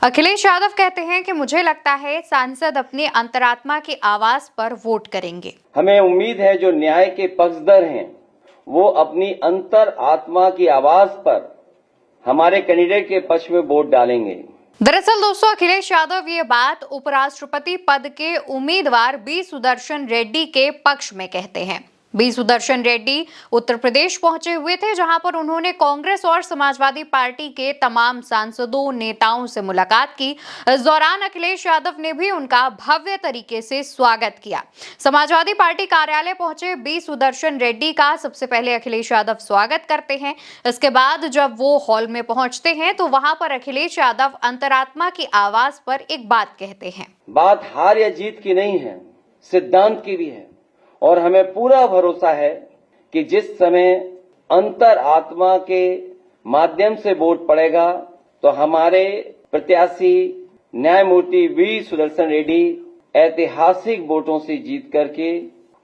अखिलेश यादव कहते हैं कि मुझे लगता है सांसद अपनी अंतरात्मा की आवाज पर वोट करेंगे। हमें उम्मीद है जो न्याय के पक्षधर हैं वो अपनी अंतर आत्मा की आवाज पर हमारे कैंडिडेट के पक्ष में वोट डालेंगे। दरअसल दोस्तों, अखिलेश यादव ये बात उपराष्ट्रपति पद के उम्मीदवार बी सुदर्शन रेड्डी के पक्ष में कहते हैं। बी सुदर्शन रेड्डी उत्तर प्रदेश पहुंचे हुए थे, जहां पर उन्होंने कांग्रेस और समाजवादी पार्टी के तमाम सांसदों नेताओं से मुलाकात की। इस दौरान अखिलेश यादव ने भी उनका भव्य तरीके से स्वागत किया। समाजवादी पार्टी कार्यालय पहुंचे बी सुदर्शन रेड्डी का सबसे पहले अखिलेश यादव स्वागत करते हैं। इसके बाद जब वो हॉल में पहुंचते हैं तो वहां पर अखिलेश यादव अंतरात्मा की आवाज पर एक बात कहते हैं। बात हार या जीत की नहीं है, सिद्धांत की भी है और हमें पूरा भरोसा है कि जिस समय अंतर आत्मा के माध्यम से वोट पड़ेगा तो हमारे प्रत्याशी न्यायमूर्ति वी सुदर्शन रेड्डी ऐतिहासिक वोटों से जीत करके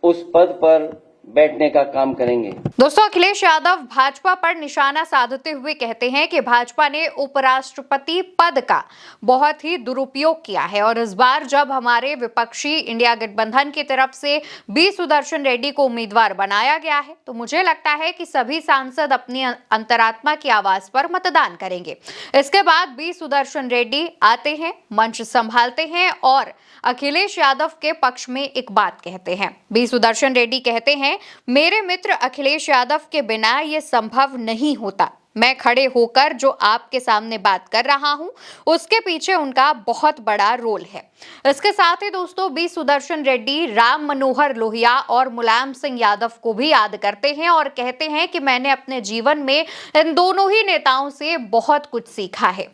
उस पद पर बैठने का काम करेंगे। दोस्तों, अखिलेश यादव भाजपा पर निशाना साधते हुए कहते हैं कि भाजपा ने उपराष्ट्रपति पद का बहुत ही दुरुपयोग किया है और इस बार जब हमारे विपक्षी इंडिया गठबंधन की तरफ से बी सुदर्शन रेड्डी को उम्मीदवार बनाया गया है तो मुझे लगता है कि सभी सांसद अपनी अंतरात्मा की आवाज पर मतदान करेंगे। इसके बाद बी सुदर्शन रेड्डी आते हैं, मंच संभालते हैं और अखिलेश यादव के पक्ष में एक बात कहते हैं। बी सुदर्शन रेड्डी कहते हैं, मेरे मित्र अखिलेश यादव के बिना यह संभव नहीं होता। मैं खड़े होकर जो आपके सामने बात कर रहा हूं उसके पीछे उनका बहुत बड़ा रोल है। इसके साथ ही दोस्तों, बी सुदर्शन रेड्डी राम मनोहर लोहिया और मुलायम सिंह यादव को भी याद करते हैं और कहते हैं कि मैंने अपने जीवन में इन दोनों ही नेताओं से बहुत कुछ सीखा है।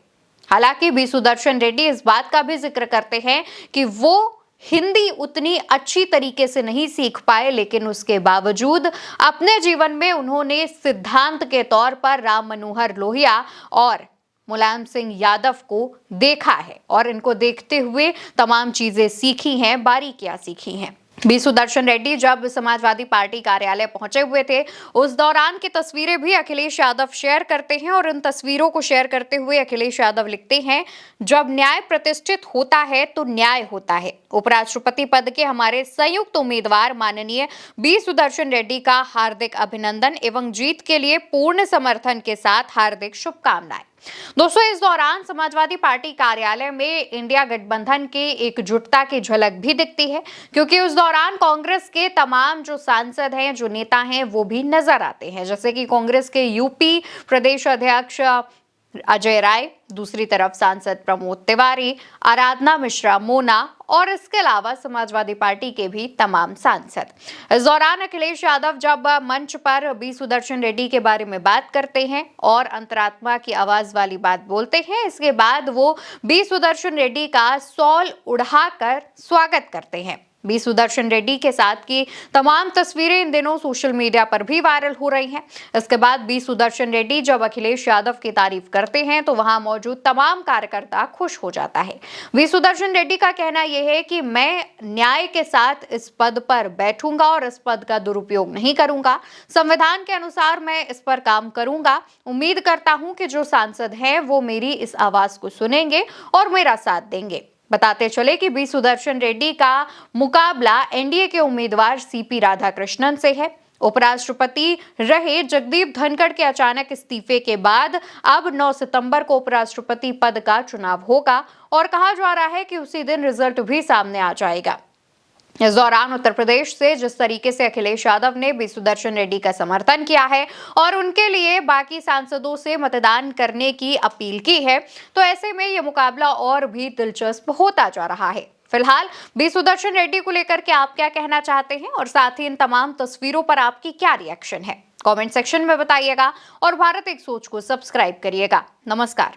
हालांकि बी सुदर्शन रेड्डी इस बात का भी जिक्र करते हैं कि वो हिंदी उतनी अच्छी तरीके से नहीं सीख पाए, लेकिन उसके बावजूद अपने जीवन में उन्होंने सिद्धांत के तौर पर राम मनोहर लोहिया और मुलायम सिंह यादव को देखा है और इनको देखते हुए तमाम चीजें सीखी हैं, बारीकियां सीखी हैं। बी सुदर्शन रेड्डी जब समाजवादी पार्टी कार्यालय पहुंचे हुए थे उस दौरान की तस्वीरें भी अखिलेश यादव शेयर करते हैं और इन तस्वीरों को शेयर करते हुए अखिलेश यादव लिखते हैं, जब न्याय प्रतिष्ठित होता है तो न्याय होता है। उपराष्ट्रपति पद के हमारे संयुक्त उम्मीदवार माननीय बी सुदर्शन रेड्डी का हार्दिक अभिनंदन एवं जीत के लिए पूर्ण समर्थन के साथ हार्दिक शुभकामनाएं। दोस्तों, इस दौरान समाजवादी पार्टी कार्यालय में इंडिया गठबंधन के एकजुटता की झलक भी दिखती है, क्योंकि उस दौरान कांग्रेस के तमाम जो सांसद हैं, जो नेता हैं, वो भी नजर आते हैं। जैसे कि कांग्रेस के यूपी प्रदेश अध्यक्ष अजय राय, दूसरी तरफ सांसद प्रमोद तिवारी, आराधना मिश्रा मोना और इसके अलावा समाजवादी पार्टी के भी तमाम सांसद। इस दौरान अखिलेश यादव जब मंच पर बी सुदर्शन रेड्डी के बारे में बात करते हैं और अंतरात्मा की आवाज वाली बात बोलते हैं, इसके बाद वो बी सुदर्शन रेड्डी का शॉल उड़ाकर स्वागत करते हैं। बी सुदर्शन रेड्डी के साथ की तमाम तस्वीरें इन दिनों सोशल मीडिया पर भी वायरल हो रही हैं। इसके बाद बी सुदर्शन रेड्डी जब अखिलेश यादव की तारीफ करते हैं तो वहां मौजूद तमाम कार्यकर्ता खुश हो जाता है। बी सुदर्शन रेड्डी का कहना यह है कि मैं न्याय के साथ इस पद पर बैठूंगा और इस पद का दुरुपयोग नहीं करूंगा। संविधान के अनुसार मैं इस पर काम करूंगा। उम्मीद करता हूं कि जो सांसद हैं वो मेरी इस आवाज को सुनेंगे और मेरा साथ देंगे। बताते चले कि बी सुदर्शन रेड्डी का मुकाबला एनडीए के उम्मीदवार सीपी राधाकृष्णन से है। उपराष्ट्रपति रहे जगदीप धनखड़ के अचानक इस्तीफे के बाद अब 9 सितंबर को उपराष्ट्रपति पद का चुनाव होगा और कहा जा रहा है कि उसी दिन रिजल्ट भी सामने आ जाएगा। इस दौरान उत्तर प्रदेश से जिस तरीके से अखिलेश यादव ने बी सुदर्शन रेड्डी का समर्थन किया है और उनके लिए बाकी सांसदों से मतदान करने की अपील की है, तो ऐसे में यह मुकाबला और भी दिलचस्प होता जा रहा है। फिलहाल बी सुदर्शन रेड्डी को लेकर के आप क्या कहना चाहते हैं और साथ ही इन तमाम तस्वीरों पर आपकी क्या रिएक्शन है, कमेंट सेक्शन में बताइएगा और भारत एक सोच को सब्सक्राइब करिएगा। नमस्कार।